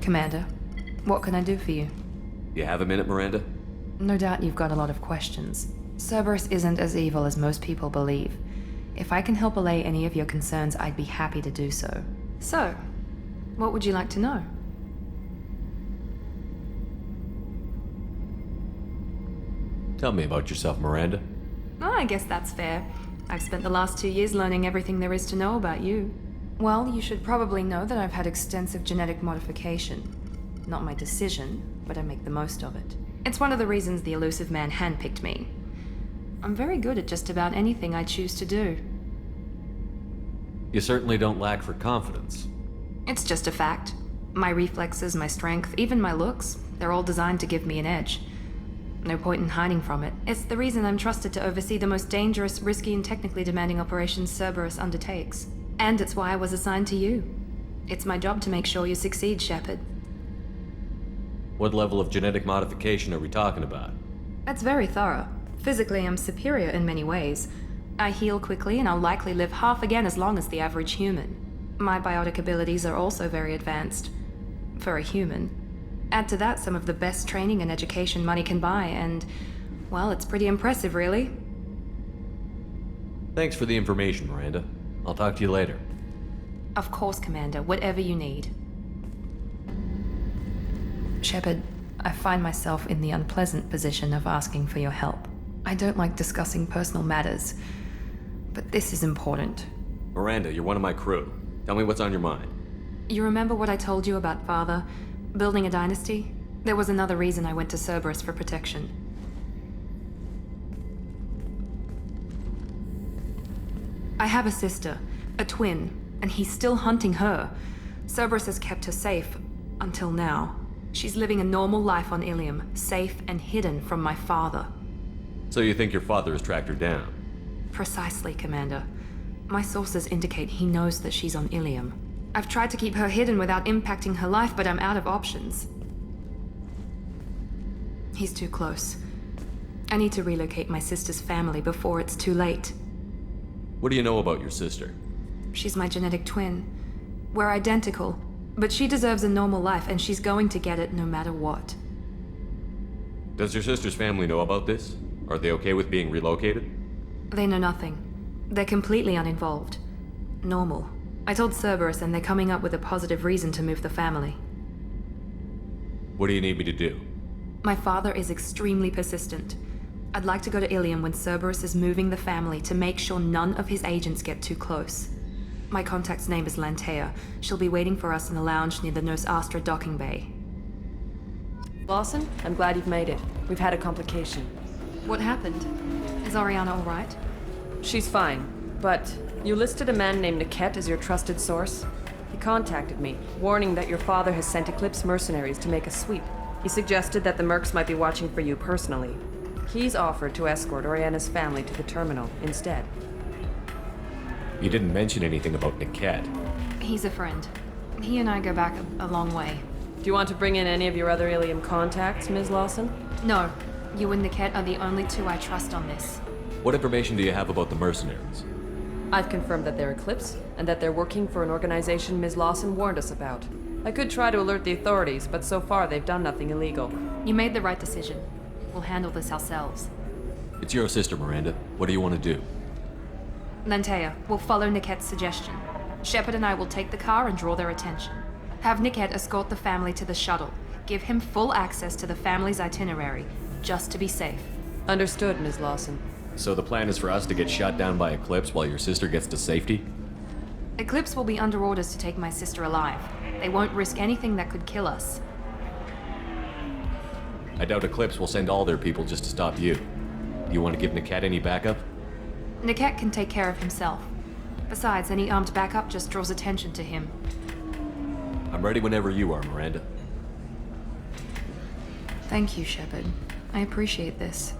Commander, what can I do for you? You have a minute, Miranda? No doubt you've got a lot of questions. Cerberus isn't as evil as most people believe. If I can help allay any of your concerns, I'd be happy to do so. So, what would you like to know? Tell me about yourself, Miranda. Oh, I guess that's fair. I've spent the last 2 years learning everything there is to know about you. Well, you should probably know that I've had extensive genetic modification. Not my decision, but I make the most of it. It's one of the reasons the elusive man handpicked me. I'm very good at just about anything I choose to do. You certainly don't lack for confidence. It's just a fact. My reflexes, my strength, even my looks, they're all designed to give me an edge. No point in hiding from it. It's the reason I'm trusted to oversee the most dangerous, risky, and technically demanding operations Cerberus undertakes. And it's why I was assigned to you. It's my job to make sure you succeed, Shepard. What level of genetic modification are we talking about? That's very thorough. Physically, I'm superior in many ways. I heal quickly, and I'll likely live half again as long as the average human. My biotic abilities are also very advanced. For a human. Add to that some of the best training and education money can buy, and, well, it's pretty impressive, really. Thanks for the information, Miranda. I'll talk to you later. Of course, Commander, whatever you need. Shepard, I find myself in the unpleasant position of asking for your help. I don't like discussing personal matters, but this is important. Miranda, you're one of my crew. Tell me what's on your mind. You remember what I told you about Father? Building a dynasty? There was another reason I went to Cerberus for protection. I have a sister, a twin, and he's still hunting her. Cerberus has kept her safe, until now. She's living a normal life on Ilium, safe and hidden from my father. So you think your father has tracked her down? Precisely, Commander. My sources indicate he knows that she's on Ilium. I've tried to keep her hidden without impacting her life, but I'm out of options. He's too close. I need to relocate my sister's family before it's too late. What do you know about your sister? She's my genetic twin. We're identical, but she deserves a normal life, and she's going to get it no matter what. Does your sister's family know about this? Are they okay with being relocated? They know nothing. They're completely uninvolved. Normal. I told Cerberus, and they're coming up with a positive reason to move the family. What do you need me to do? My father is extremely persistent. I'd like to go to Ilium when Cerberus is moving the family to make sure none of his agents get too close. My contact's name is Lantea. She'll be waiting for us in the lounge near the Nos Astra docking bay. Lawson, I'm glad you've made it. We've had a complication. What happened? Is Orianna all right? She's fine, but you listed a man named Niket as your trusted source. He contacted me, warning that your father has sent Eclipse mercenaries to make a sweep. He suggested that the mercs might be watching for you personally. He's offered to escort Orianna's family to the terminal instead. You didn't mention anything about Niket. He's a friend. He and I go back a long way. Do you want to bring in any of your other Ilium contacts, Ms. Lawson? No. You and Niket are the only two I trust on this. What information do you have about the mercenaries? I've confirmed that they're Eclipse, and that they're working for an organization Ms. Lawson warned us about. I could try to alert the authorities, but so far they've done nothing illegal. You made the right decision. We'll handle this ourselves. It's your sister, Miranda. What do you want to do? Lantea, we'll follow Niket's suggestion. Shepard and I will take the car and draw their attention. Have Niket escort the family to the shuttle. Give him full access to the family's itinerary, just to be safe. Understood, Ms. Lawson. So the plan is for us to get shot down by Eclipse while your sister gets to safety? Eclipse will be under orders to take my sister alive. They won't risk anything that could kill us. I doubt Eclipse will send all their people just to stop you. Do you want to give Niket any backup? Niket can take care of himself. Besides, any armed backup just draws attention to him. I'm ready whenever you are, Miranda. Thank you, Shepard. I appreciate this.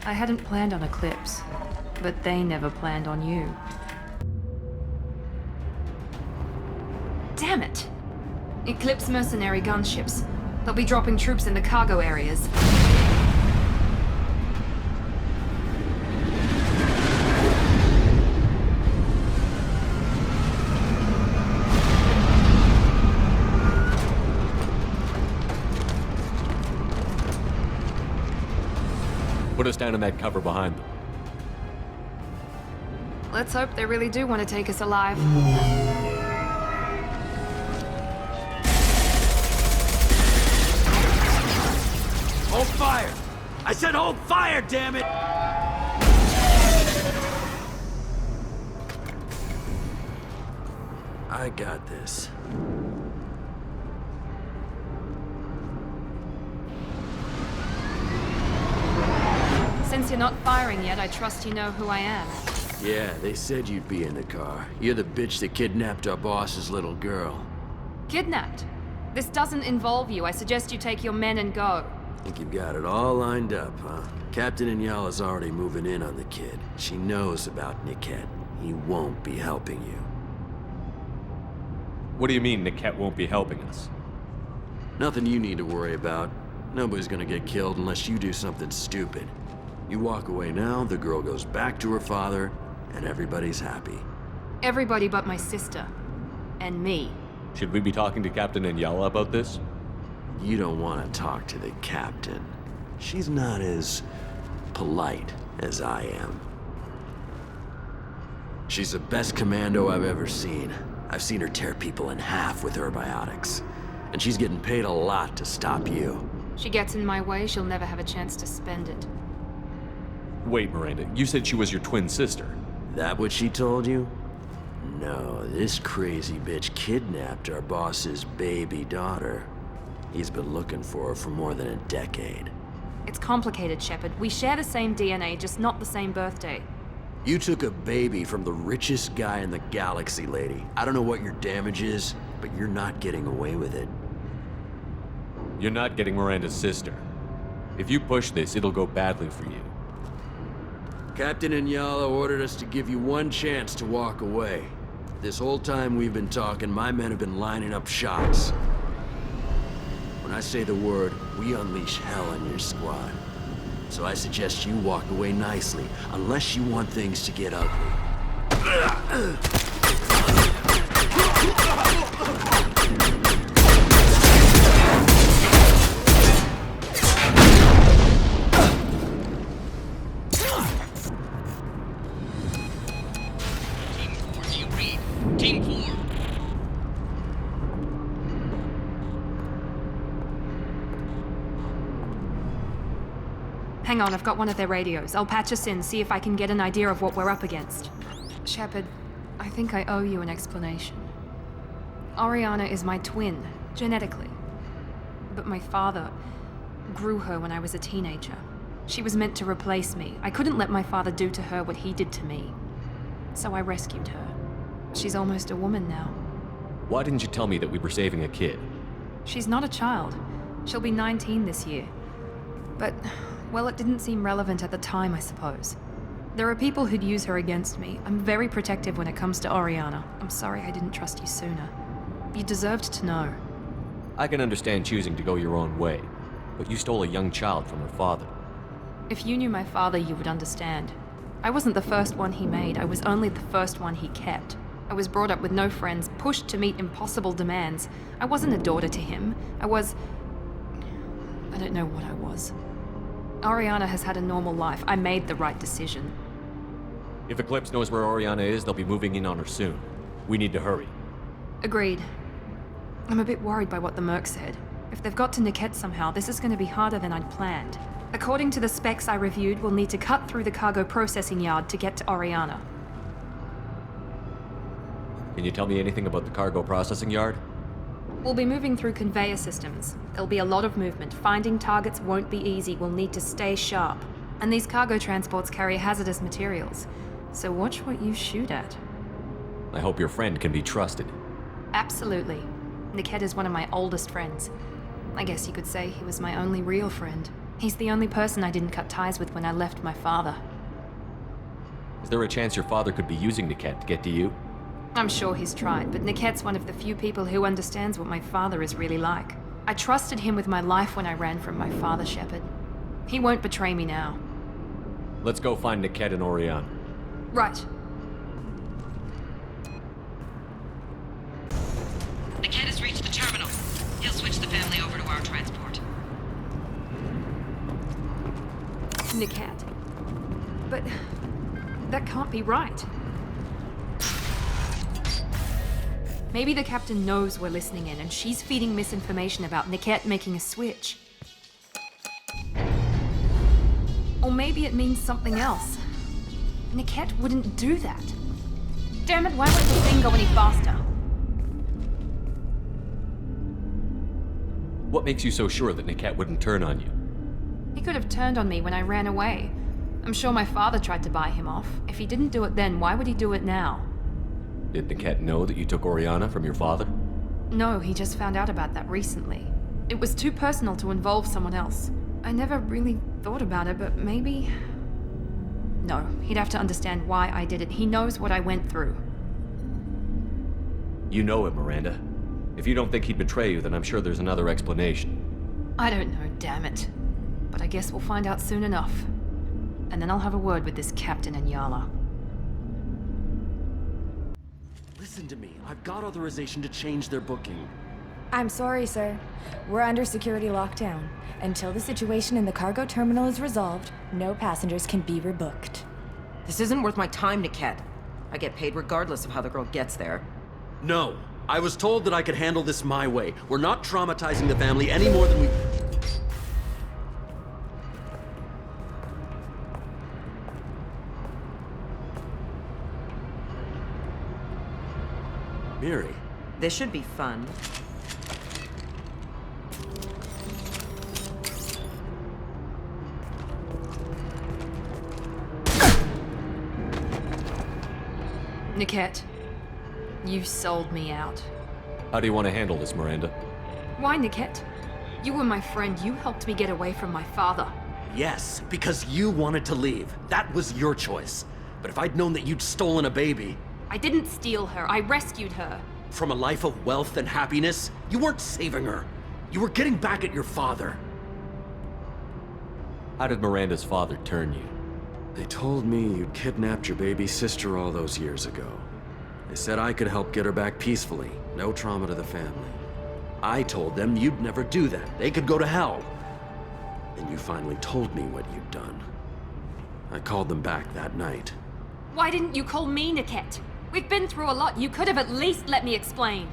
I hadn't planned on Eclipse, but they never planned on you. Damn it! Eclipse mercenary gunships. They'll be dropping troops in the cargo areas. put us down in that cover behind them. Let's hope they really do want to take us alive. Hold fire! I said hold fire, damn it! I got this. Since you're not firing yet, I trust you know who I am. Yeah, they said you'd be in the car. You're the bitch that kidnapped our boss's little girl. Kidnapped? This doesn't involve you. I suggest you take your men and go. Think you've got it all lined up, huh? Captain Inyala's already moving in on the kid. She knows about Niket. He won't be helping you. What do you mean Niket won't be helping us? Nothing you need to worry about. Nobody's gonna get killed unless you do something stupid. You walk away now, the girl goes back to her father, and everybody's happy. Everybody but my sister. And me. Should we be talking to Captain Inyala about this? You don't want to talk to the captain. She's not as polite as I am. She's the best commando I've ever seen. I've seen her tear people in half with herbiotics. And she's getting paid a lot to stop you. She gets in my way, she'll never have a chance to spend it. Wait, Miranda, you said she was your twin sister. That what she told you? No, this crazy bitch kidnapped our boss's baby daughter. He's been looking for her for more than a decade. It's complicated, Shepard. We share the same DNA, just not the same birthday. You took a baby from the richest guy in the galaxy, lady. I don't know what your damage is, but you're not getting away with it. You're not getting Miranda's sister. If you push this, it'll go badly for you. Captain Inyala ordered us to give you one chance to walk away. This whole time we've been talking, my men have been lining up shots. When I say the word, we unleash hell in your squad. So I suggest you walk away nicely, unless you want things to get ugly. Team 4, do you read? Team 4. Hang on, I've got one of their radios. I'll patch us in, see if I can get an idea of what we're up against. Shepard, I think I owe you an explanation. Orianna is my twin, genetically. But my father grew her when I was a teenager. She was meant to replace me. I couldn't let my father do to her what he did to me. So I rescued her. She's almost a woman now. Why didn't you tell me that we were saving a kid? She's not a child. She'll be 19 this year. But, well, it didn't seem relevant at the time, I suppose. There are people who'd use her against me. I'm very protective when it comes to Orianna. I'm sorry I didn't trust you sooner. You deserved to know. I can understand choosing to go your own way, but you stole a young child from her father. If you knew my father, you would understand. I wasn't the first one he made. I was only the first one he kept. I was brought up with no friends, pushed to meet impossible demands. I wasn't a daughter to him. I don't know what I was. Orianna has had a normal life. I made the right decision. If Eclipse knows where Orianna is, they'll be moving in on her soon. We need to hurry. Agreed. I'm a bit worried by what the Merc said. If they've got to Niket somehow, this is going to be harder than I'd planned. According to the specs I reviewed, we'll need to cut through the cargo processing yard to get to Orianna. Can you tell me anything about the cargo processing yard? We'll be moving through conveyor systems. There'll be a lot of movement. Finding targets won't be easy. We'll need to stay sharp. And these cargo transports carry hazardous materials. So watch what you shoot at. I hope your friend can be trusted. Absolutely. Niket is one of my oldest friends. I guess you could say he was my only real friend. He's the only person I didn't cut ties with when I left my father. Is there a chance your father could be using Niket to get to you? I'm sure he's tried, but Niket's one of the few people who understands what my father is really like. I trusted him with my life when I ran from my father, Shepard. He won't betray me now. Let's go find Niket and Orianna. Right. Niket has reached the terminal. He'll switch the family over to our transport. Niket. But that can't be right. Maybe the captain knows we're listening in and she's feeding misinformation about Niket making a switch. Or maybe it means something else. Niket wouldn't do that. Damn it, why won't the thing go any faster? What makes you so sure that Niket wouldn't turn on you? He could have turned on me when I ran away. I'm sure my father tried to buy him off. If he didn't do it then, why would he do it now? Did Niket know that you took Orianna from your father? No, he just found out about that recently. It was too personal to involve someone else. I never really thought about it, but maybe... No, he'd have to understand why I did it. He knows what I went through. You know him, Miranda. If you don't think he'd betray you, then I'm sure there's another explanation. I don't know, damn it. But I guess we'll find out soon enough. And then I'll have a word with this captain and Yala. Listen to me. I've got authorization to change their booking. I'm sorry, sir. We're under security lockdown. Until the situation in the cargo terminal is resolved, no passengers can be rebooked. This isn't worth my time, Niket. I get paid regardless of how the girl gets there. No. I was told that I could handle this my way. We're not traumatizing the family any more than we... Miri. This should be fun. Niket, you sold me out. How do you want to handle this, Miranda? Why, Niket? You were my friend. You helped me get away from my father. Yes, because you wanted to leave. That was your choice. But if I'd known that you'd stolen a baby... I didn't steal her. I rescued her. From a life of wealth and happiness, you weren't saving her. You were getting back at your father. How did Miranda's father turn you? They told me you'd kidnapped your baby sister all those years ago. They said I could help get her back peacefully. No trauma to the family. I told them you'd never do that. They could go to hell. And you finally told me what you'd done. I called them back that night. Why didn't you call me, Niket? We've been through a lot. You could have at least let me explain.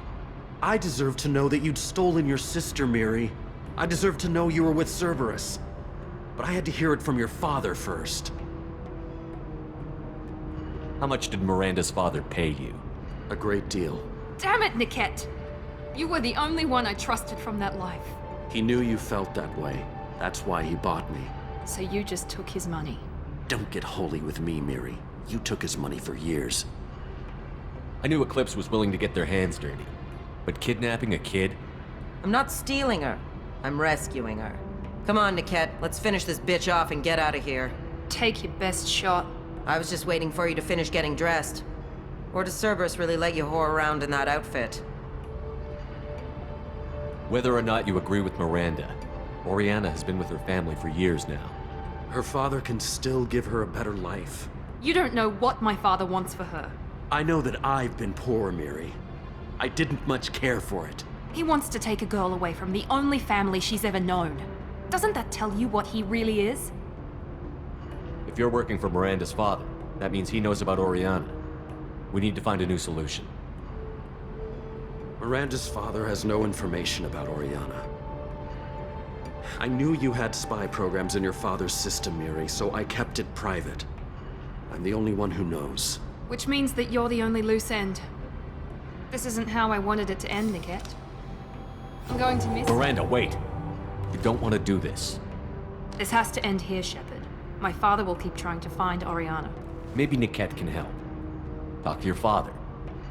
I deserve to know that you'd stolen your sister, Miri. I deserve to know you were with Cerberus. But I had to hear it from your father first. How much did Miranda's father pay you? A great deal. Damn it, Niket! You were the only one I trusted from that life. He knew you felt that way. That's why he bought me. So you just took his money. Don't get holy with me, Miri. You took his money for years. I knew Eclipse was willing to get their hands dirty. But kidnapping a kid? I'm not stealing her. I'm rescuing her. Come on, Niket. Let's finish this bitch off and get out of here. Take your best shot. I was just waiting for you to finish getting dressed. Or does Cerberus really let you whore around in that outfit? Whether or not you agree with Miranda, Orianna has been with her family for years now. Her father can still give her a better life. You don't know what my father wants for her. I know that I've been poor, Miri. I didn't much care for it. He wants to take a girl away from the only family she's ever known. Doesn't that tell you what he really is? If you're working for Miranda's father, that means he knows about Orianna. We need to find a new solution. Miranda's father has no information about Orianna. I knew you had spy programs in your father's system, Miri, so I kept it private. I'm the only one who knows. Which means that you're the only loose end. This isn't how I wanted it to end, Niket. I'm going to miss... Miranda, wait! You don't want to do this. This has to end here, Shepard. My father will keep trying to find Orianna. Maybe Niket can help. Talk to your father.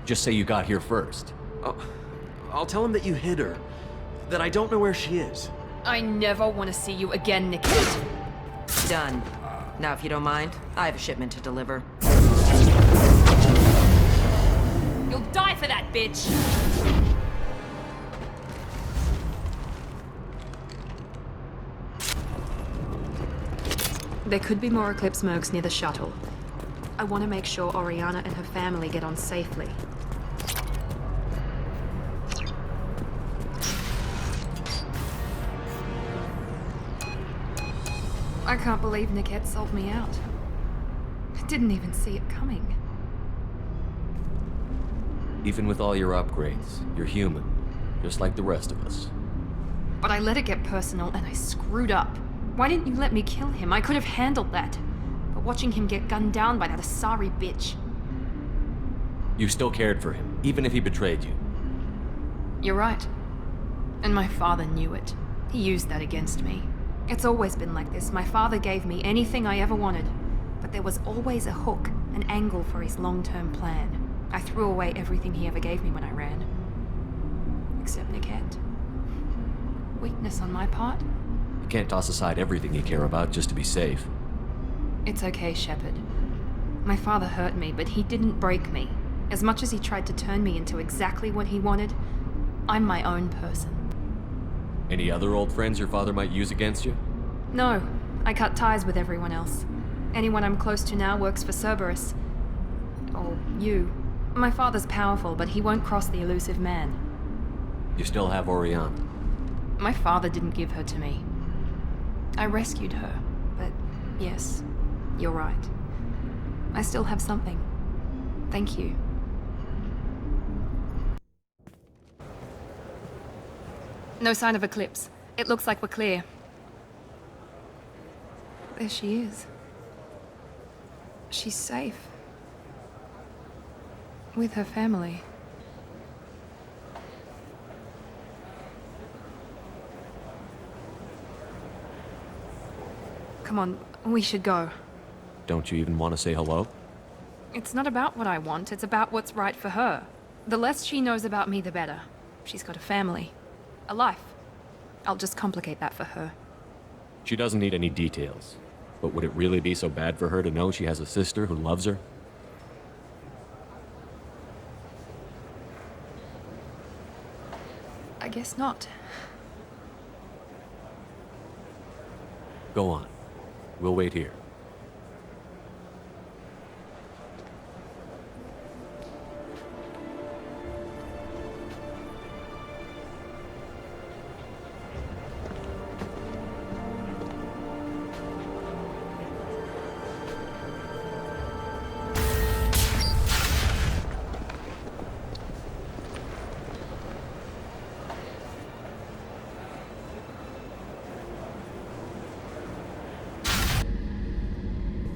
Just say you got here first. I'll tell him that you hid her. That I don't know where she is. I never want to see you again, Niket. Done. Now, if you don't mind, I have a shipment to deliver. You'll die for that, bitch! There could be more Eclipse mercs near the shuttle. I want to make sure Orianna and her family get on safely. I can't believe Niket sold me out. I didn't even see it coming. Even with all your upgrades, you're human, just like the rest of us. But I let it get personal and I screwed up. Why didn't you let me kill him? I could have handled that. But watching him get gunned down by that Asari bitch. You still cared for him, even if he betrayed you. You're right. And my father knew it. He used that against me. It's always been like this. My father gave me anything I ever wanted. But there was always a hook, an angle for his long-term plan. I threw away everything he ever gave me when I ran. Except Niket. Weakness on my part? You can't toss aside everything you care about just to be safe. It's okay, Shepard. My father hurt me, but he didn't break me. As much as he tried to turn me into exactly what he wanted, I'm my own person. Any other old friends your father might use against you? No, I cut ties with everyone else. Anyone I'm close to now works for Cerberus. Or you. My father's powerful, but he won't cross the elusive man. You still have Orianna. My father didn't give her to me. I rescued her, but yes, you're right. I still have something. Thank you. No sign of Eclipse. It looks like we're clear. There she is. She's safe. With her family. Come on, we should go. Don't you even want to say hello? It's not about what I want, it's about what's right for her. The less she knows about me, the better. She's got a family. A life. I'll just complicate that for her. She doesn't need any details. But would it really be so bad for her to know she has a sister who loves her? I guess not. Go on. We'll wait here.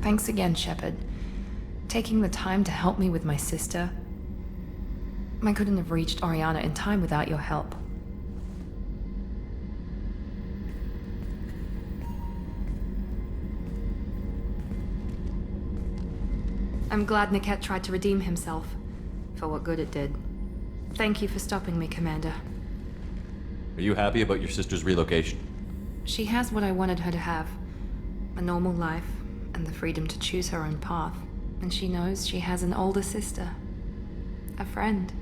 Thanks again, Shepard. Taking the time to help me with my sister. I couldn't have reached Orianna in time without your help. I'm glad Niket tried to redeem himself, for what good it did. Thank you for stopping me, Commander. Are you happy about your sister's relocation? She has what I wanted her to have. A normal life, and the freedom to choose her own path. And she knows she has an older sister. A friend.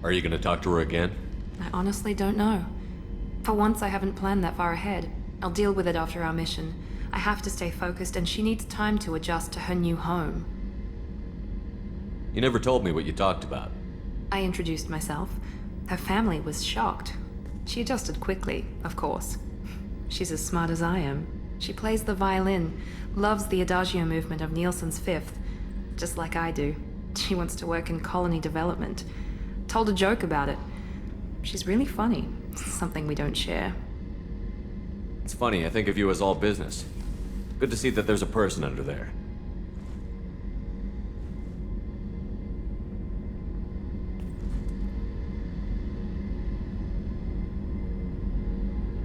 Are you gonna talk to her again? I honestly don't know. For once, I haven't planned that far ahead. I'll deal with it after our mission. I have to stay focused, and she needs time to adjust to her new home. You never told me what you talked about. I introduced myself. Her family was shocked. She adjusted quickly, of course. She's as smart as I am. She plays the violin, loves the adagio movement of Nielsen's Fifth, just like I do. She wants to work in colony development. Told a joke about it. She's really funny, something we don't share. It's funny, I think of you as all business. Good to see that there's a person under there.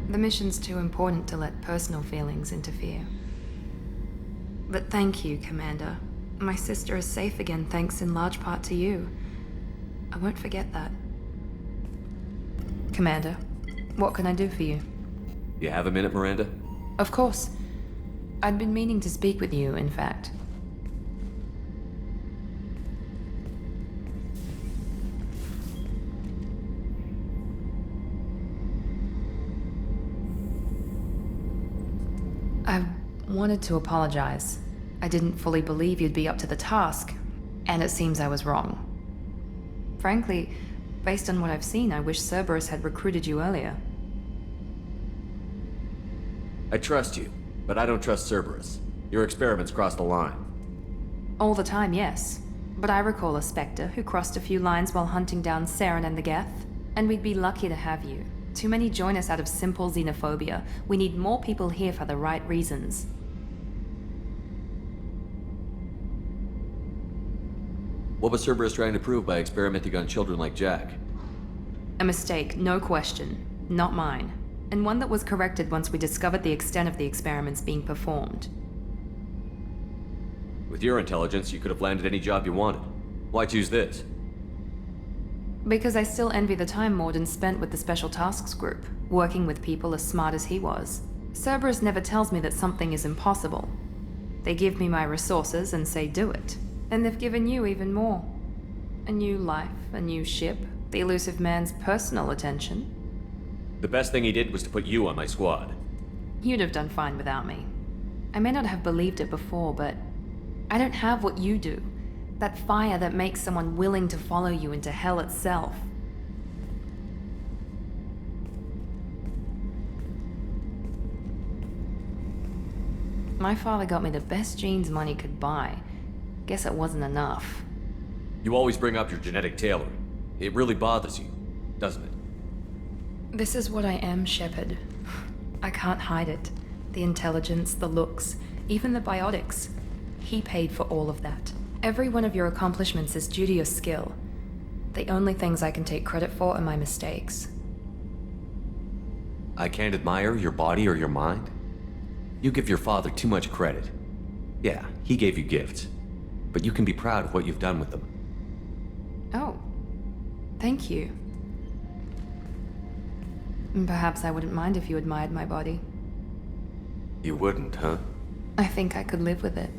The mission's too important to let personal feelings interfere. But thank you, Commander. My sister is safe again thanks in large part to you. I won't forget that. Commander, what can I do for you? You have a minute, Miranda? Of course. I'd been meaning to speak with you, in fact. I wanted to apologize. I didn't fully believe you'd be up to the task, and it seems I was wrong. Frankly, based on what I've seen, I wish Cerberus had recruited you earlier. I trust you. But I don't trust Cerberus. Your experiments crossed the line. All the time, yes. But I recall a Spectre who crossed a few lines while hunting down Saren and the Geth. And we'd be lucky to have you. Too many join us out of simple xenophobia. We need more people here for the right reasons. What was Cerberus trying to prove by experimenting on children like Jack? A mistake, no question. Not mine. And one that was corrected once we discovered the extent of the experiments being performed. With your intelligence, you could have landed any job you wanted. Why choose this? Because I still envy the time Morden spent with the Special Tasks Group, working with people as smart as he was. Cerberus never tells me that something is impossible. They give me my resources and say do it. And they've given you even more. A new life, a new ship, the elusive man's personal attention. The best thing he did was to put you on my squad. You'd have done fine without me. I may not have believed it before, but I don't have what you do. That fire that makes someone willing to follow you into hell itself. My father got me the best genes money could buy. Guess it wasn't enough. You always bring up your genetic tailoring. It really bothers you, doesn't it? This is what I am, Shepard. I can't hide it. The intelligence, the looks, even the biotics. He paid for all of that. Every one of your accomplishments is due to your skill. The only things I can take credit for are my mistakes. I can't admire your body or your mind? You give your father too much credit. Yeah, he gave you gifts. But you can be proud of what you've done with them. Oh. Thank you. Perhaps I wouldn't mind if you admired my body. You wouldn't, huh? I think I could live with it.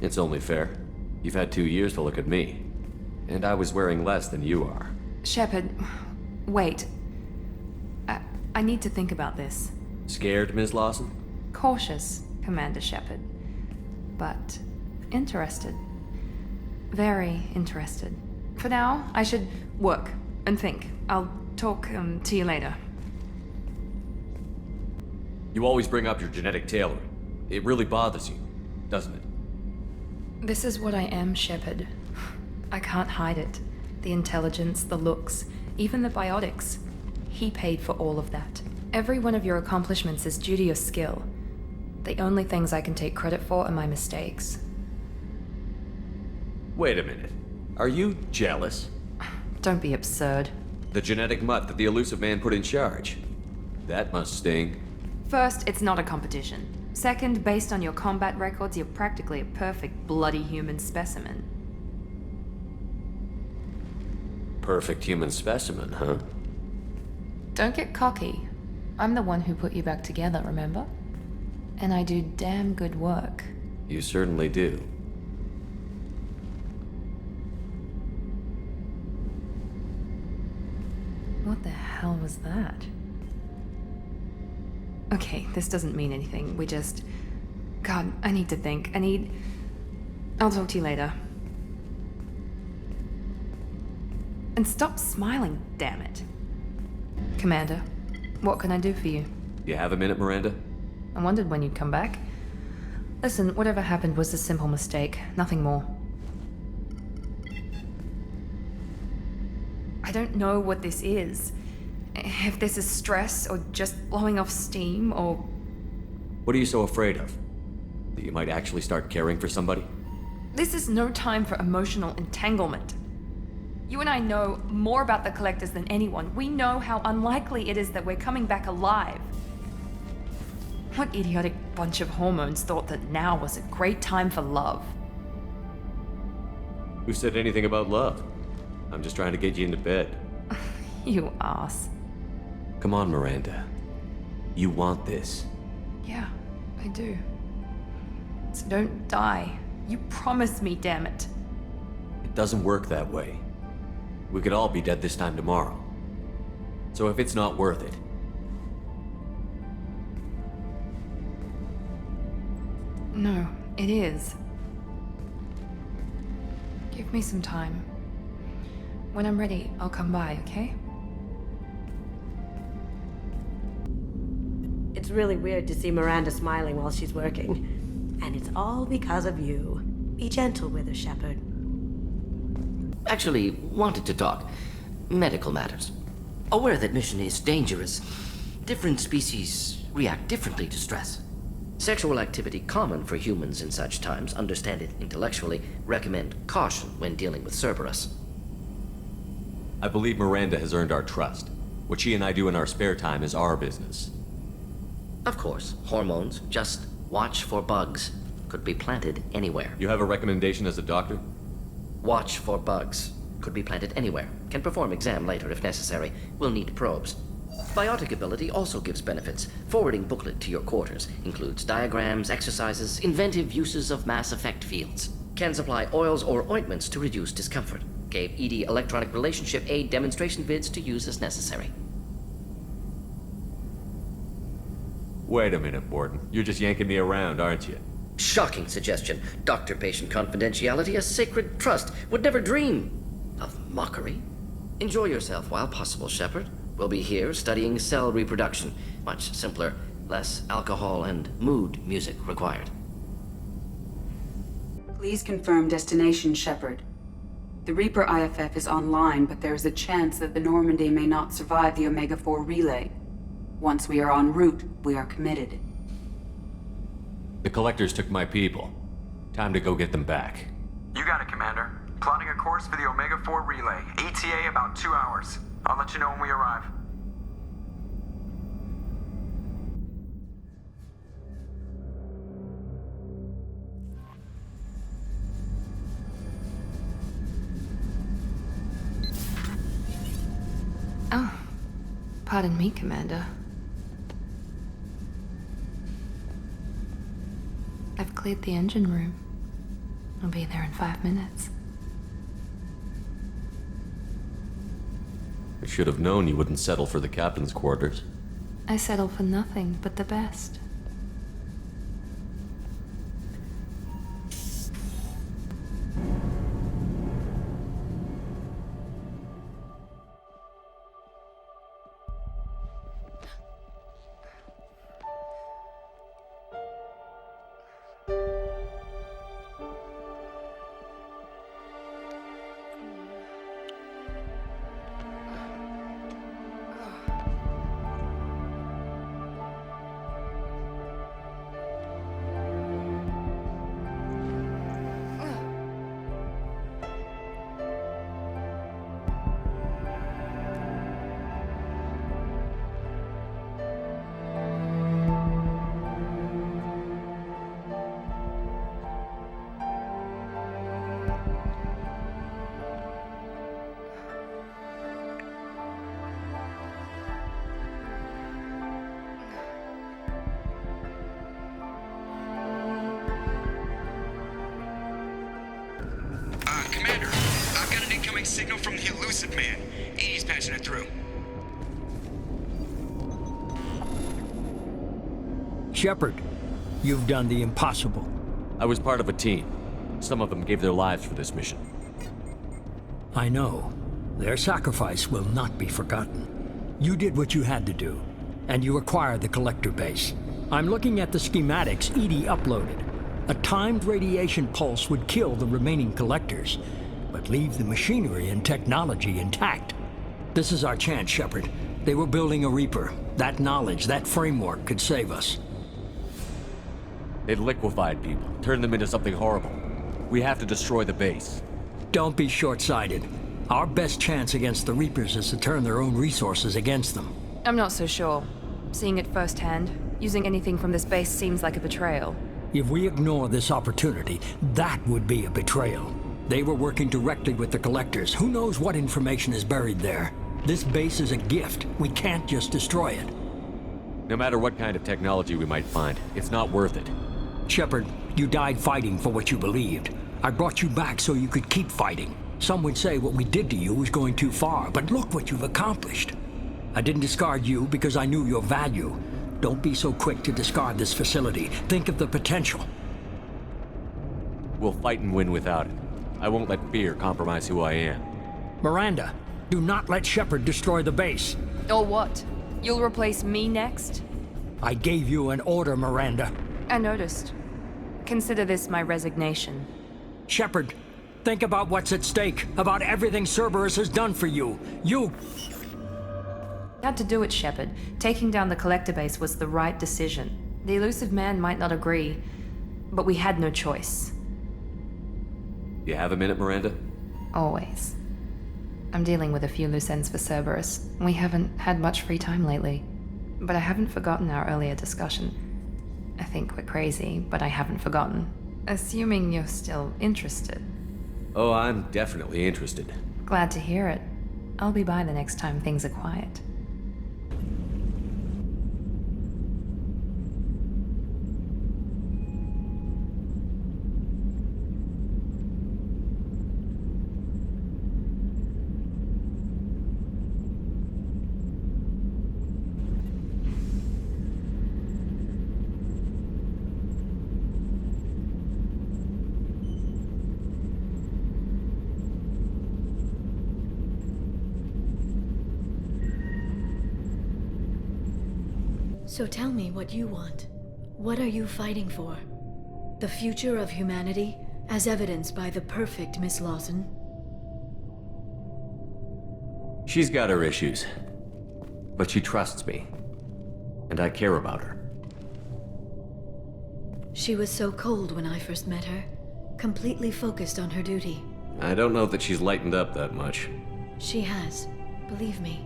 It's only fair. You've had 2 years to look at me. And I was wearing less than you are. Shepard, wait. I need to think about this. Scared, Ms. Lawson? Cautious, Commander Shepard. But interested. Very interested. For now, I should work and think. I'll talk to you later. You always bring up your genetic tailoring. It really bothers you, doesn't it? This is what I am, Shepard. I can't hide it. The intelligence, the looks, even the biotics. He paid for all of that. Every one of your accomplishments is due to your skill. The only things I can take credit for are my mistakes. Wait a minute. Are you jealous? Don't be absurd. The genetic mutt that the elusive man put in charge. That must sting. First, it's not a competition. Second, based on your combat records, you're practically a perfect bloody human specimen. Perfect human specimen, huh? Don't get cocky. I'm the one who put you back together, remember? And I do damn good work. You certainly do. What the hell was that? Okay, this doesn't mean anything. We just... God, I need to think. I'll talk to you later. And stop smiling, damn it. Commander, what can I do for you? You have a minute, Miranda? I wondered when you'd come back. Listen, whatever happened was a simple mistake, nothing more. I don't know what this is. If this is stress, or just blowing off steam, or... What are you so afraid of? That you might actually start caring for somebody? This is no time for emotional entanglement. You and I know more about the Collectors than anyone. We know how unlikely it is that we're coming back alive. What idiotic bunch of hormones thought that now was a great time for love? Who said anything about love? I'm just trying to get you into bed. You ass. Come on, Miranda. You want this. Yeah, I do. So don't die. You promised me, damn it. It doesn't work that way. We could all be dead this time tomorrow. So if it's not worth it... No, it is. Give me some time. When I'm ready, I'll come by, okay? It's really weird to see Miranda smiling while she's working. And it's all because of you. Be gentle with her, Shepard. Actually, wanted to talk. Medical matters. Aware that mission is dangerous. Different species react differently to stress. Sexual activity common for humans in such times. Understand it intellectually. Recommend caution when dealing with Cerberus. I believe Miranda has earned our trust. What she and I do in our spare time is our business. Of course, hormones. Just watch for bugs. Could be planted anywhere. You have a recommendation as a doctor? Watch for bugs. Could be planted anywhere. Can perform exam later if necessary. Will need probes. Biotic ability also gives benefits. Forwarding booklet to your quarters. Includes diagrams, exercises, inventive uses of mass effect fields. Can supply oils or ointments to reduce discomfort. Gave ED electronic relationship aid demonstration vids to use as necessary. Wait a minute, Borden. You're just yanking me around, aren't you? Shocking suggestion. Doctor-patient confidentiality, a sacred trust. Would never dream of mockery. Enjoy yourself while possible, Shepard. We'll be here studying cell reproduction. Much simpler, less alcohol and mood music required. Please confirm destination, Shepard. The Reaper IFF is online, but there is a chance that the Normandy may not survive the Omega-4 relay. Once we are en route, we are committed. The Collectors took my people. Time to go get them back. You got it, Commander. Plotting a course for the Omega-4 relay. ETA about 2 hours. I'll let you know when we arrive. Oh, pardon me, Commander. I've cleared the engine room. I'll be there in 5 minutes. I should have known you wouldn't settle for the captain's quarters. I settle for nothing but the best. Commander, I've got an incoming signal from the elusive man. Edie's patching it through. Shepard, you've done the impossible. I was part of a team. Some of them gave their lives for this mission. I know. Their sacrifice will not be forgotten. You did what you had to do, and you acquired the Collector base. I'm looking at the schematics Edie uploaded. A timed radiation pulse would kill the remaining Collectors, but leave the machinery and technology intact. This is our chance, Shepard. They were building a Reaper. That knowledge, that framework could save us. They'd liquefied people, turned them into something horrible. We have to destroy the base. Don't be short-sighted. Our best chance against the Reapers is to turn their own resources against them. I'm not so sure. Seeing it firsthand, using anything from this base seems like a betrayal. If we ignore this opportunity, that would be a betrayal. They were working directly with the Collectors. Who knows what information is buried there? This base is a gift. We can't just destroy it. No matter what kind of technology we might find, it's not worth it. Shepard, you died fighting for what you believed. I brought you back so you could keep fighting. Some would say what we did to you was going too far, but look what you've accomplished. I didn't discard you because I knew your value. Don't be so quick to discard this facility. Think of the potential. We'll fight and win without it. I won't let fear compromise who I am. Miranda, do not let Shepard destroy the base. Or what? You'll replace me next? I gave you an order, Miranda. I noticed. Consider this my resignation. Shepard, think about what's at stake, about everything Cerberus has done for you. You Had to do it, Shepard. Taking down the collector base was the right decision. The elusive man might not agree, but we had no choice. You have a minute, Miranda? Always. I'm dealing with a few loose ends for Cerberus. We haven't had much free time lately. But I haven't forgotten our earlier discussion. I think we're crazy, but I haven't forgotten. Assuming you're still interested. Oh, I'm definitely interested. Glad to hear it. I'll be by the next time things are quiet. So tell me what you want. What are you fighting for? The future of humanity, as evidenced by the perfect Miss Lawson? She's got her issues. But she trusts me. And I care about her. She was so cold when I first met her, completely focused on her duty. I don't know that she's lightened up that much. She has, believe me.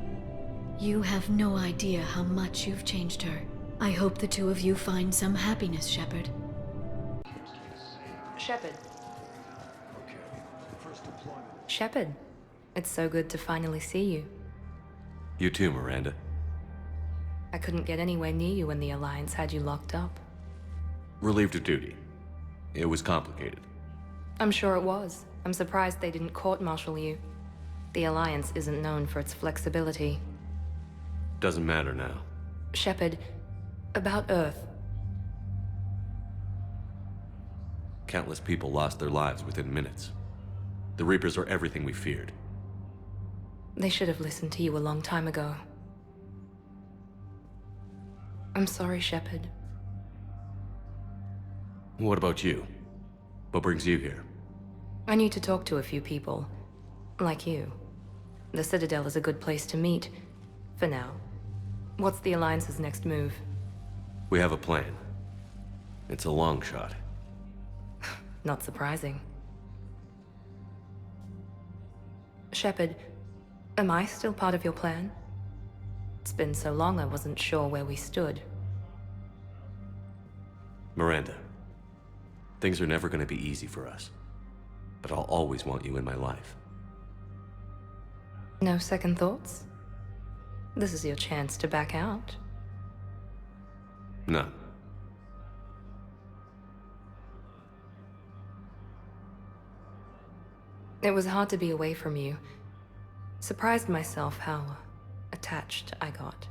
You have no idea how much you've changed her. I hope the two of you find some happiness, Shepard. Shepard. Shepard. It's so good to finally see you. You too, Miranda. I couldn't get anywhere near you when the Alliance had you locked up. Relieved of duty. It was complicated. I'm sure it was. I'm surprised they didn't court-martial you. The Alliance isn't known for its flexibility. Doesn't matter now. Shepard, about Earth. Countless people lost their lives within minutes. The Reapers are everything we feared. They should have listened to you a long time ago. I'm sorry, Shepard. What about you? What brings you here? I need to talk to a few people. Like you. The Citadel is a good place to meet. For now. What's the Alliance's next move? We have a plan. It's a long shot. Not surprising. Shepard, am I still part of your plan? It's been so long I wasn't sure where we stood. Miranda, things are never going to be easy for us. But I'll always want you in my life. No second thoughts? This is your chance to back out. No. It was hard to be away from you. Surprised myself how attached I got.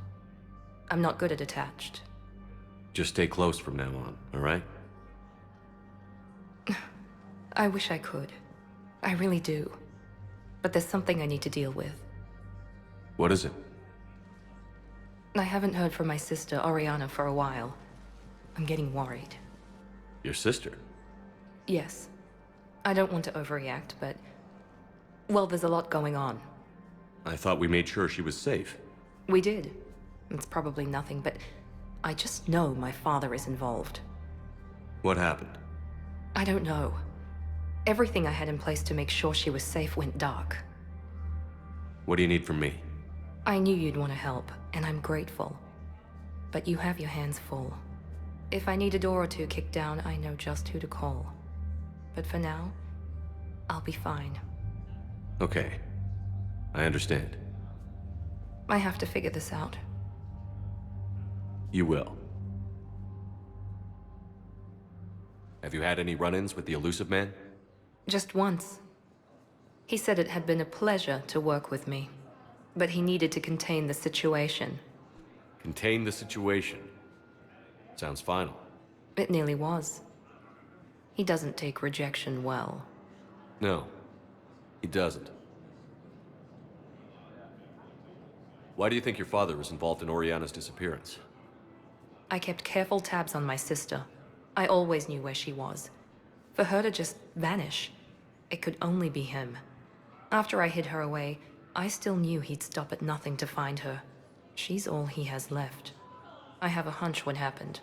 I'm not good at attached. Just stay close from now on, all right? I wish I could. I really do. But there's something I need to deal with. What is it? I haven't heard from my sister, Orianna, for a while. I'm getting worried. Your sister? Yes. I don't want to overreact, but... well, there's a lot going on. I thought we made sure she was safe. We did. It's probably nothing, but I just know my father is involved. What happened? I don't know. Everything I had in place to make sure she was safe went dark. What do you need from me? I knew you'd want to help, and I'm grateful. But you have your hands full. If I need a door or two kicked down, I know just who to call. But for now, I'll be fine. Okay. I understand. I have to figure this out. You will. Have you had any run-ins with the elusive man? Just once. He said it had been a pleasure to work with me, but he needed to contain the situation. Contain the situation. Sounds final. It nearly was. He doesn't take rejection well. No, he doesn't. Why do you think your father was involved in Orianna's disappearance? I kept careful tabs on my sister. I always knew where she was. For her to just vanish, it could only be him. After I hid her away, I still knew he'd stop at nothing to find her. She's all he has left. I have a hunch what happened,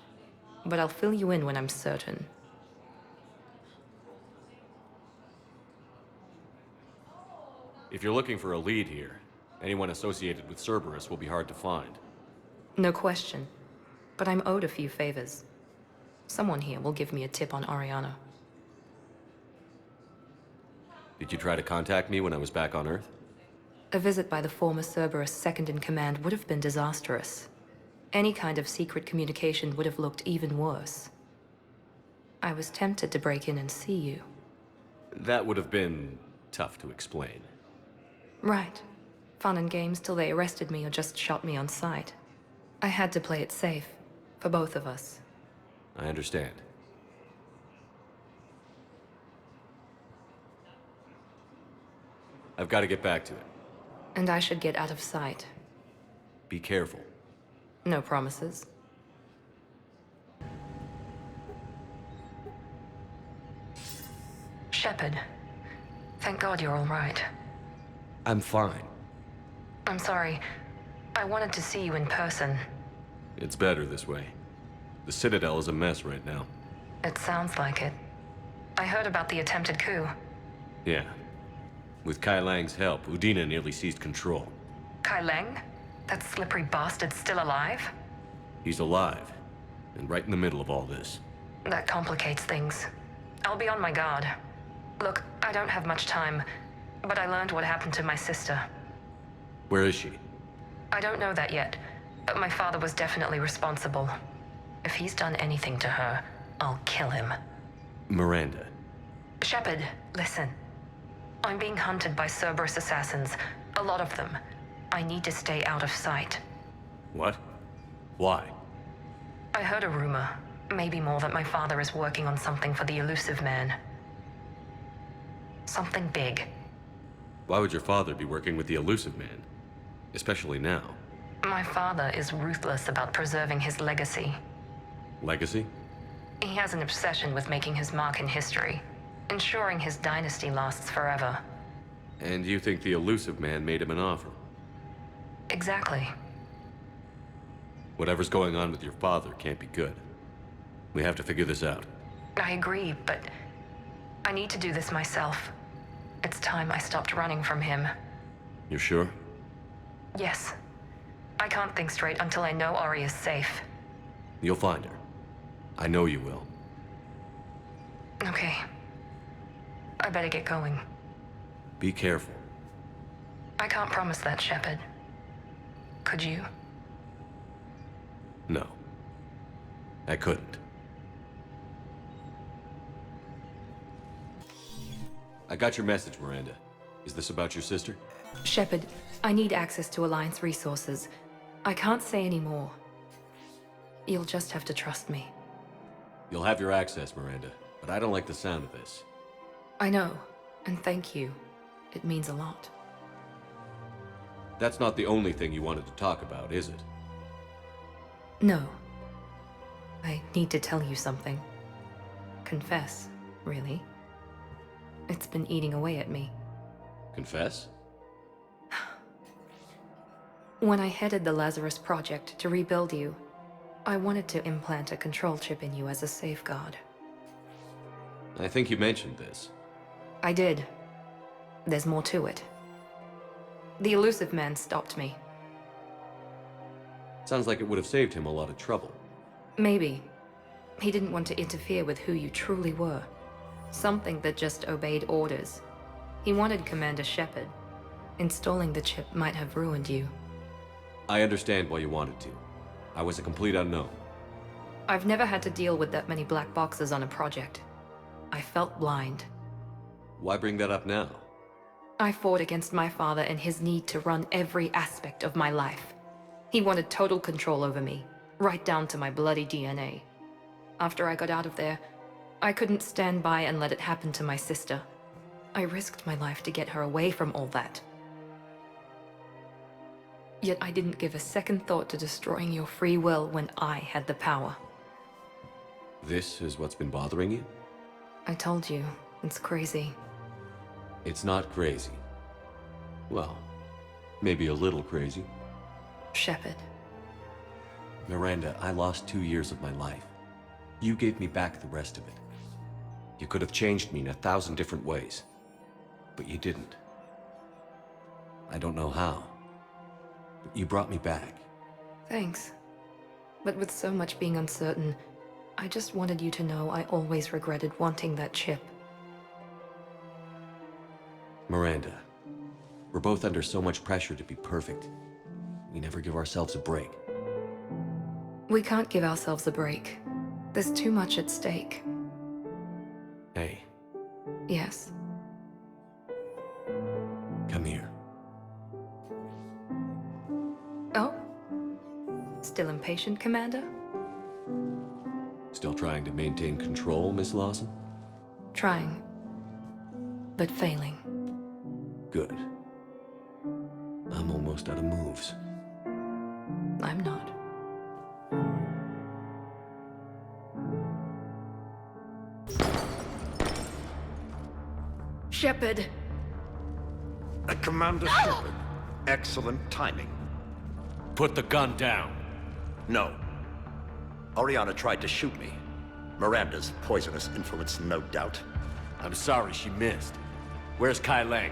but I'll fill you in when I'm certain. If you're looking for a lead here, anyone associated with Cerberus will be hard to find. No question. But I'm owed a few favors. Someone here will give me a tip on Orianna. Did you try to contact me when I was back on Earth? A visit by the former Cerberus second-in-command would have been disastrous. Any kind of secret communication would have looked even worse. I was tempted to break in and see you. That would have been tough to explain. Right. Fun and games till they arrested me or just shot me on sight. I had to play it safe, for both of us. I understand. I've got to get back to it. And I should get out of sight. Be careful. No promises. Shepard. Thank God you're all right. I'm fine. I'm sorry. I wanted to see you in person. It's better this way. The Citadel is a mess right now. It sounds like it. I heard about the attempted coup. Yeah. With Kai Lang's help, Udina nearly seized control. Kai Lang? That slippery bastard's still alive? He's alive, and right in the middle of all this. That complicates things. I'll be on my guard. Look, I don't have much time, but I learned what happened to my sister. Where is she? I don't know that yet, but my father was definitely responsible. If he's done anything to her, I'll kill him. Miranda. Shepard, listen. I'm being hunted by Cerberus assassins. A lot of them. I need to stay out of sight. What? Why? I heard a rumor, maybe more, that my father is working on something for the elusive man. Something big. Why would your father be working with the elusive man? Especially now. My father is ruthless about preserving his legacy. Legacy? He has an obsession with making his mark in history, ensuring his dynasty lasts forever. And you think the elusive man made him an offer? Exactly. Whatever's going on with your father can't be good. We have to figure this out. I agree, but I need to do this myself. It's time I stopped running from him. You're sure? Yes. I can't think straight until I know Ori is safe. You'll find her. I know you will. Okay. I better get going. Be careful. I can't promise that, Shepard. Could you? No. I couldn't. I got your message, Miranda. Is this about your sister? Shepard, I need access to Alliance resources. I can't say any more. You'll just have to trust me. You'll have your access, Miranda, but I don't like the sound of this. I know, and thank you. It means a lot. That's not the only thing you wanted to talk about, is it? No. I need to tell you something. Confess, really. It's been eating away at me. Confess? When I headed the Lazarus Project to rebuild you, I wanted to implant a control chip in you as a safeguard. I think you mentioned this. I did. There's more to it. The elusive man stopped me. Sounds like it would have saved him a lot of trouble. Maybe. He didn't want to interfere with who you truly were. Something that just obeyed orders. He wanted Commander Shepard. Installing the chip might have ruined you. I understand why you wanted to. I was a complete unknown. I've never had to deal with that many black boxes on a project. I felt blind. Why bring that up now? I fought against my father and his need to run every aspect of my life. He wanted total control over me, right down to my bloody DNA. After I got out of there, I couldn't stand by and let it happen to my sister. I risked my life to get her away from all that. Yet I didn't give a second thought to destroying your free will when I had the power. This is what's been bothering you? I told you, it's crazy. It's not crazy. Well, maybe a little crazy. Shepard. Miranda, I lost 2 years of my life. You gave me back the rest of it. You could have changed me in 1,000 different ways. But you didn't. I don't know how. But you brought me back. Thanks. But with so much being uncertain, I just wanted you to know I always regretted wanting that chip. Miranda, we're both under so much pressure to be perfect. We never give ourselves a break. We can't give ourselves a break. There's too much at stake. Hey, Yes. come here. Oh? Still impatient, Commander? Still trying to maintain control, Miss Lawson? Trying. But failing. Good. I'm almost out of moves. I'm not. Shepard! Commander Shepard, excellent timing. Put the gun down. No. Orianna tried to shoot me. Miranda's poisonous influence, no doubt. I'm sorry she missed. Where's Kai Lang?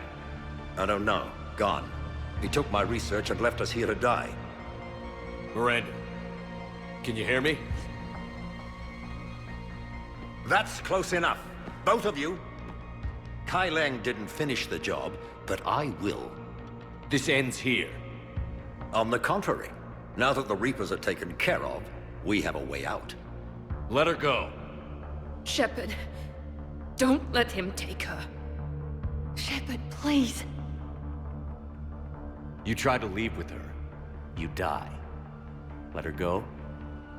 I don't know. Gone. He took my research and left us here to die. Miranda, can you hear me? That's close enough. Both of you. Kai Lang didn't finish the job, but I will. This ends here. On the contrary, now that the Reapers are taken care of, we have a way out. Let her go. Shepard, don't let him take her. Shepard, please. You try to leave with her, you die. Let her go,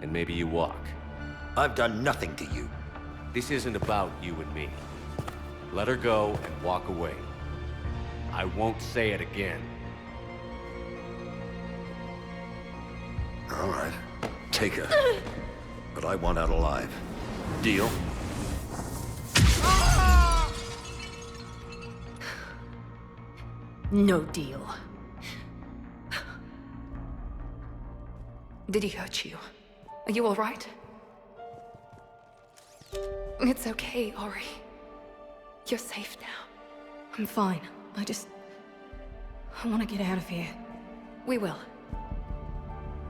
and maybe you walk. I've done nothing to you. This isn't about you and me. Let her go and walk away. I won't say it again. All right, take her. But I want out alive. Deal? No deal. Did he hurt you? Are you all right? It's okay, Ori. You're safe now. I'm fine. I want to get out of here. We will.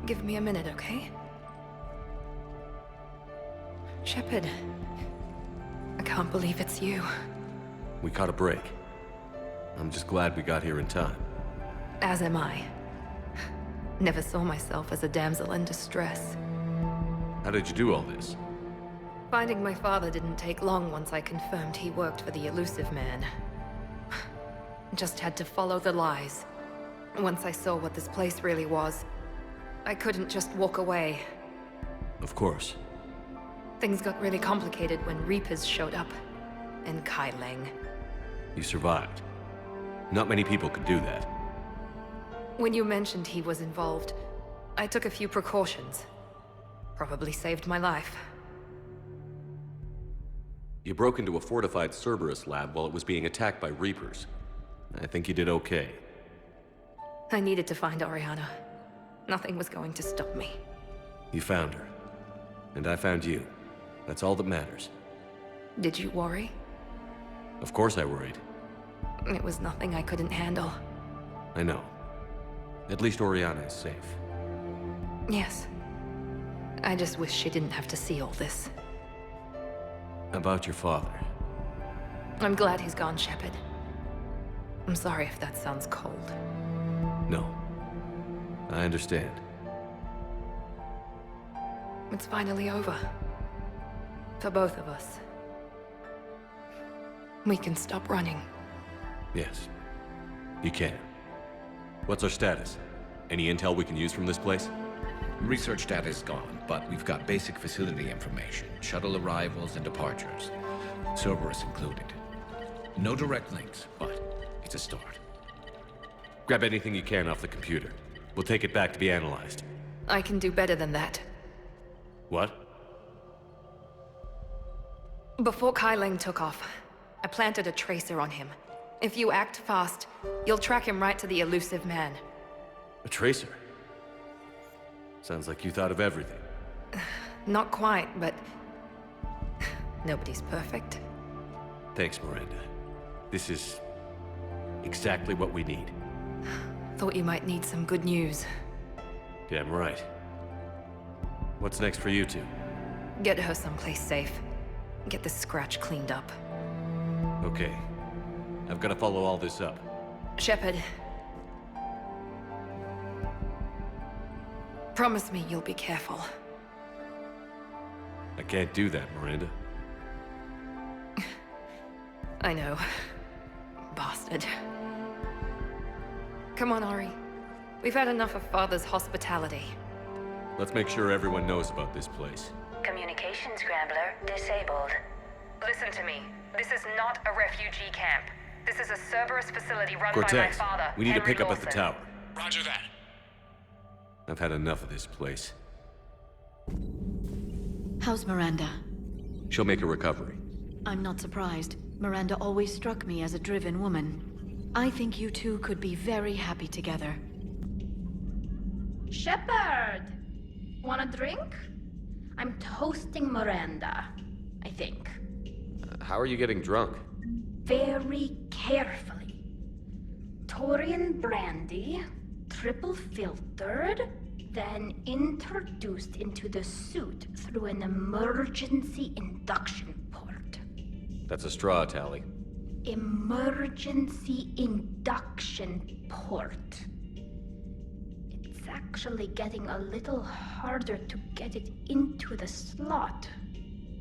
Give me a minute, okay? Shepard. I can't believe it's you. We caught a break. I'm just glad we got here in time. As am I. Never saw myself as a damsel in distress. How did you do all this? Finding my father didn't take long once I confirmed he worked for the elusive man. Just had to follow the lies. Once I saw what this place really was, I couldn't just walk away. Of course. Things got really complicated when Reapers showed up. And Kai Lang. You survived. Not many people could do that. When you mentioned he was involved, I took a few precautions. Probably saved my life. You broke into a fortified Cerberus lab while it was being attacked by Reapers. I think you did okay. I needed to find Orianna. Nothing was going to stop me. You found her. And I found you. That's all that matters. Did you worry? Of course I worried. It was nothing I couldn't handle. I know. At least Orianna is safe. Yes. I just wish she didn't have to see all this. About your father. I'm glad he's gone, Shepard. I'm sorry if that sounds cold. No. I understand. It's finally over. For both of us. We can stop running. Yes. You can. What's our status? Any intel we can use from this place? Research data is gone, but we've got basic facility information, shuttle arrivals and departures, Cerberus included. No direct links, but it's a start. Grab anything you can off the computer. We'll take it back to be analyzed. I can do better than that. What? Before Kai Leng took off, I planted a tracer on him. If you act fast, you'll track him right to the elusive man. A tracer? Sounds like you thought of everything. Not quite, but... nobody's perfect. Thanks, Miranda. This is... exactly what we need. Thought you might need some good news. Damn right. What's next for you two? Get her someplace safe. Get this scratch cleaned up. Okay. I've got to follow all this up. Shepard. Promise me you'll be careful. I can't do that, Miranda. I know. Bastard. Come on, Ori. We've had enough of Father's hospitality. Let's make sure everyone knows about this place. Communication scrambler disabled. Listen to me. This is not a refugee camp. This is a Cerberus facility run by my father, we need to Henry pick up at Lawson. the tower. Roger that. I've had enough of this place. How's Miranda? She'll make a recovery. I'm not surprised. Miranda always struck me as a driven woman. I think you two could be very happy together. Shepard! Want a drink? I'm toasting Miranda, I think. How are you getting drunk? Very carefully. Taurian brandy, triple filtered, then introduced into the suit through an emergency induction port. That's a straw, Tally. Emergency induction port. It's actually getting a little harder to get it into the slot.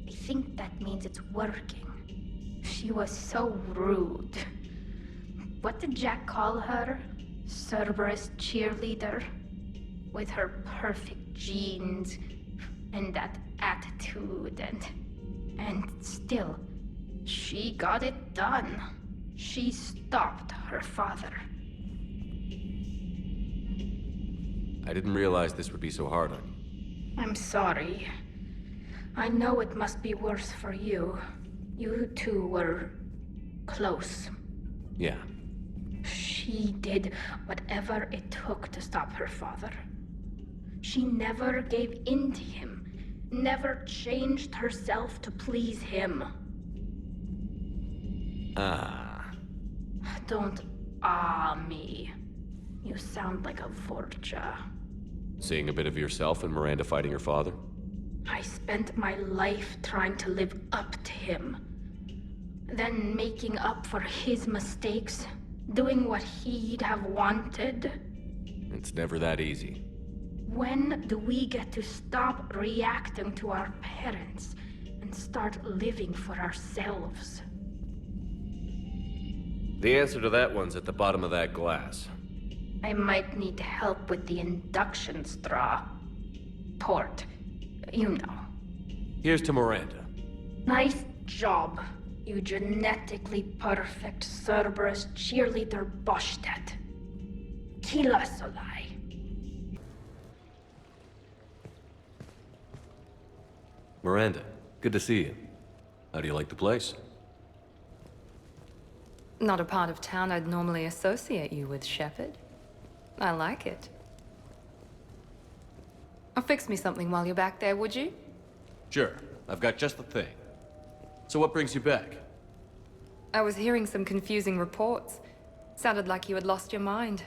I think that means it's working. She was so rude. What did Jack call her? Cerberus cheerleader? With her perfect genes and that attitude and still, she got it done. She stopped her father. I didn't realize this would be so hard on you. I'm sorry. I know it must be worse for you. You two were close. Yeah. She did whatever it took to stop her father. She never gave in to him, never changed herself to please him. Don't me. You sound like a Vorcha. Seeing a bit of yourself in Miranda fighting her father? I spent my life trying to live up to him. Then making up for his mistakes, doing what he'd have wanted. It's never that easy. When do we get to stop reacting to our parents and start living for ourselves? The answer to that one's at the bottom of that glass. I might need help with the induction straw. Port. You know. Here's to Miranda. Nice job, you genetically perfect Cerberus cheerleader Boschtet. Kila Solai. Miranda, good to see you. How do you like the place? Not a part of town I'd normally associate you with, Shepard. I like it. Fix me something while you're back there, would you? Sure. I've got just the thing. So what brings you back? I was hearing some confusing reports. Sounded like you had lost your mind.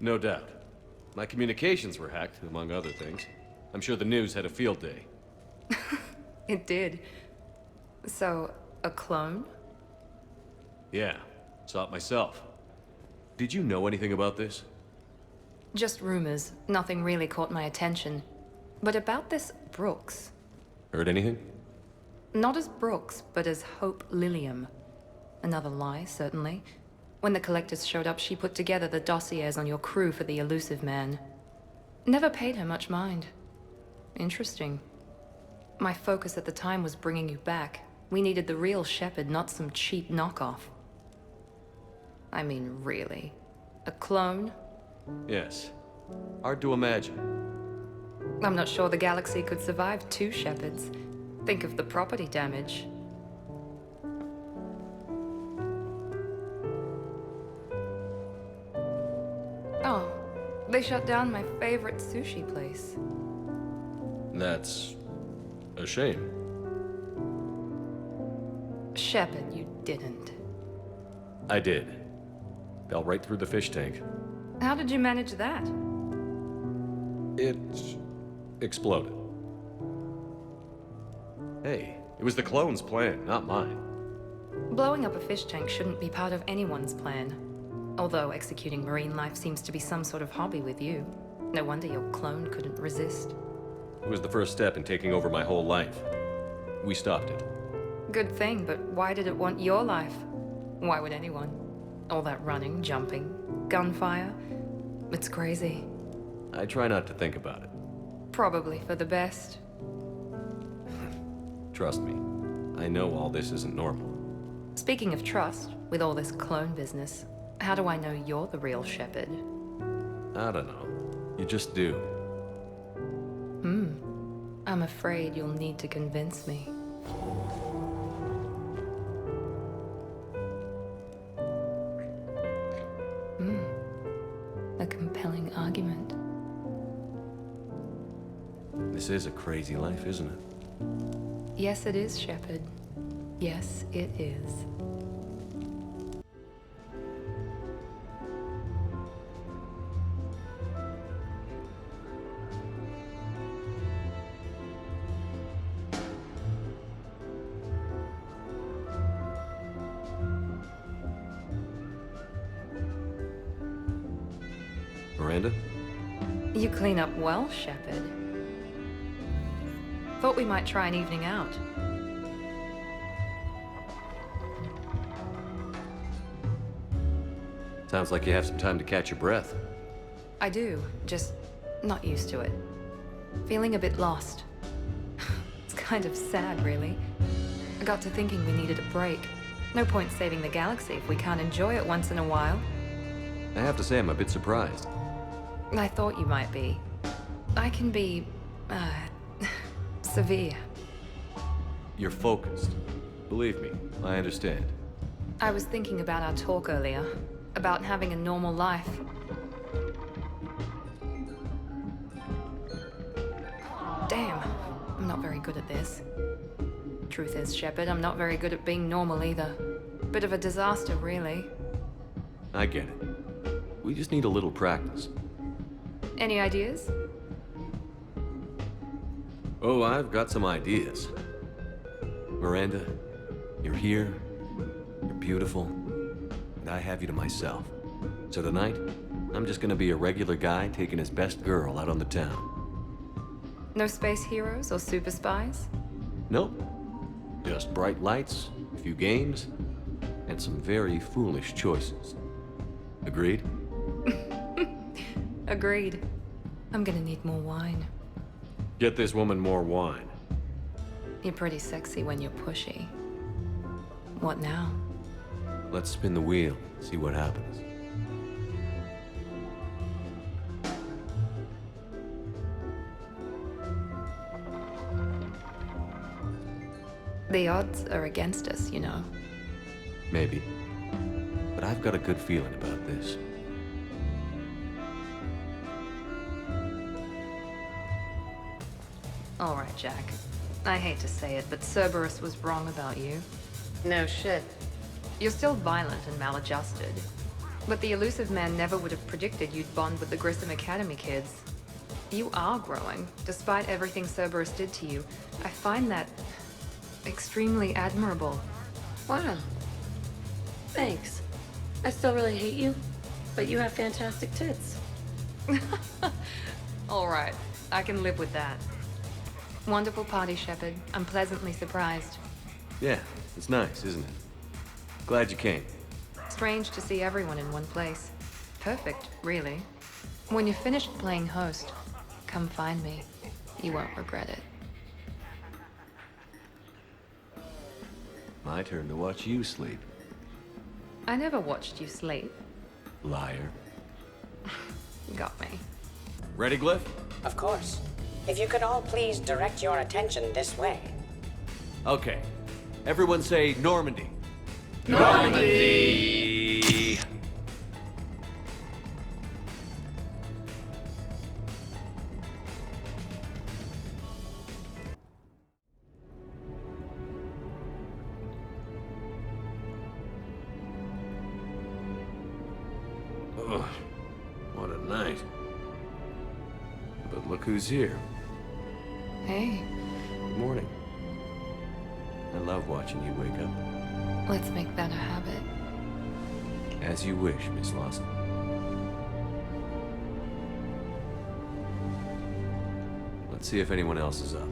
No doubt. My communications were hacked, among other things. I'm sure the news had a field day. It did. So, a clone? Yeah. Saw it myself. Did you know anything about this? Just rumors. Nothing really caught my attention. But about this Brooks. Heard anything? Not as Brooks, but as Hope Lilium. Another lie, certainly. When the Collectors showed up, she put together the dossiers on your crew for the elusive man. Never paid her much mind. Interesting. My focus at the time was bringing you back. We needed the real Shepard, not some cheap knockoff. I mean, really. A clone? Yes. Hard to imagine. I'm not sure the galaxy could survive 2 Shepards. Think of the property damage. Oh, they shut down my favorite sushi place. That's a shame. Shepard, you didn't. I did. Fell right through the fish tank. How did you manage that? It exploded. Hey, it was the clone's plan, not mine. Blowing up a fish tank shouldn't be part of anyone's plan. Although executing marine life seems to be some sort of hobby with you. No wonder your clone couldn't resist. It was the first step in taking over my whole life. We stopped it. Good thing, but why did it want your life? Why would anyone? All that running, jumping, gunfire. It's crazy. I try not to think about it. Probably for the best. Trust me, I know all this isn't normal. Speaking of trust, with all this clone business, how do I know you're the real Shepard? I don't know. You just do. I'm afraid you'll need to convince me. A compelling argument. This is a crazy life, isn't it? Yes, it is, Shepard. Yes, it is. Miranda? You clean up well, Shepard. Thought we might try an evening out. Sounds like you have some time to catch your breath. I do, just not used to it. Feeling a bit lost. It's kind of sad, really. I got to thinking we needed a break. No point saving the galaxy if we can't enjoy it once in a while. I have to say I'm a bit surprised. I thought you might be. I can be, severe. You're focused. Believe me, I understand. I was thinking about our talk earlier, about having a normal life. Damn, I'm not very good at this. Truth is, Shepard, I'm not very good at being normal either. Bit of a disaster, really. I get it. We just need a little practice. Any ideas? Oh, I've got some ideas. Miranda, you're here, you're beautiful, and I have you to myself. So tonight, I'm just gonna be a regular guy taking his best girl out on the town. No space heroes or super spies? Nope. Just bright lights, a few games, and some very foolish choices. Agreed? Agreed. I'm gonna need more wine. Get this woman more wine. You're pretty sexy when you're pushy. What now? Let's spin the wheel, see what happens. The odds are against us, you know. Maybe. But I've got a good feeling about this. All right, Jack. I hate to say it, but Cerberus was wrong about you. No shit. You're still violent and maladjusted. But the elusive man never would have predicted you'd bond with the Grissom Academy kids. You are growing, despite everything Cerberus did to you. I find that extremely admirable. Wow. Thanks. I still really hate you, but you have fantastic tits. All right, I can live with that. Wonderful party, Shepard. I'm pleasantly surprised. Yeah, it's nice, isn't it? Glad you came. Strange to see everyone in one place. Perfect, really. When you're finished playing host, come find me. You won't regret it. My turn to watch you sleep. I never watched you sleep. Liar. Got me. Ready, Glyph? Of course. If you could all please direct your attention this way. Okay. Everyone say Normandy. Normandy! Oh, what a night. But look who's here. Hey, Good morning. I love watching you wake up. let's make that a habit. As you wish, Miss Lawson. Let's see if anyone else is up.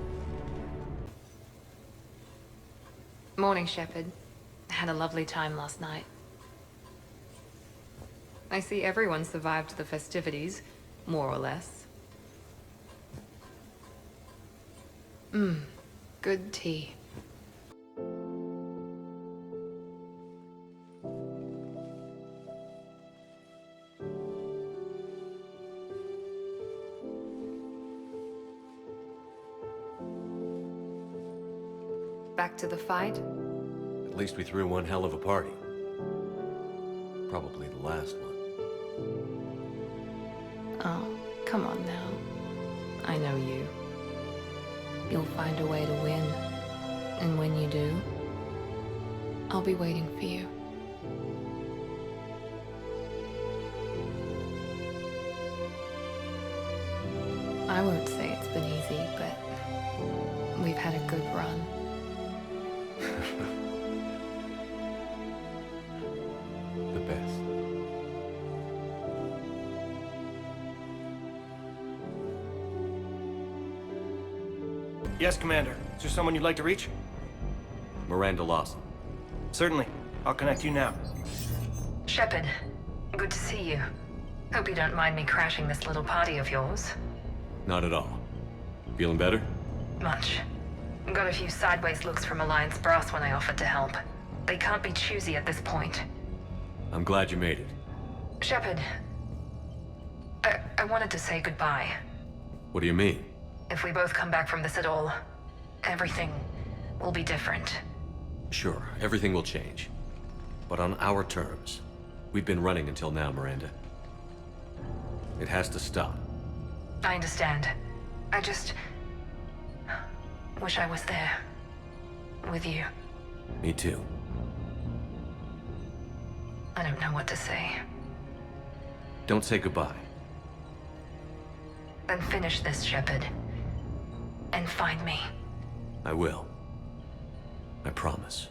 Morning, Shepard. Had a lovely time last night. I see everyone survived the festivities, more or less. Good tea. Back to the fight? At least we threw one hell of a party. Probably the last one. Oh, come on now. I know you. You'll find a way to win. And when you do, I'll be waiting for you. I won't say it's been easy, but we've had a good run. The best. Yes, Commander. Is there someone you'd like to reach? Miranda Lawson. Certainly. I'll connect you now. Shepard, good to see you. Hope you don't mind me crashing this little party of yours. Not at all. Feeling better? Much. Got a few sideways looks from Alliance brass when I offered to help. They can't be choosy at this point. I'm glad you made it. Shepard, I wanted to say goodbye. What do you mean? If we both come back from this at all, everything will be different. Sure, everything will change. But on our terms. We've been running until now, Miranda. It has to stop. I understand. I just wish I was there. With you. Me too. I don't know what to say. Don't say goodbye. Then finish this, Shepard. And find me. I will. I promise.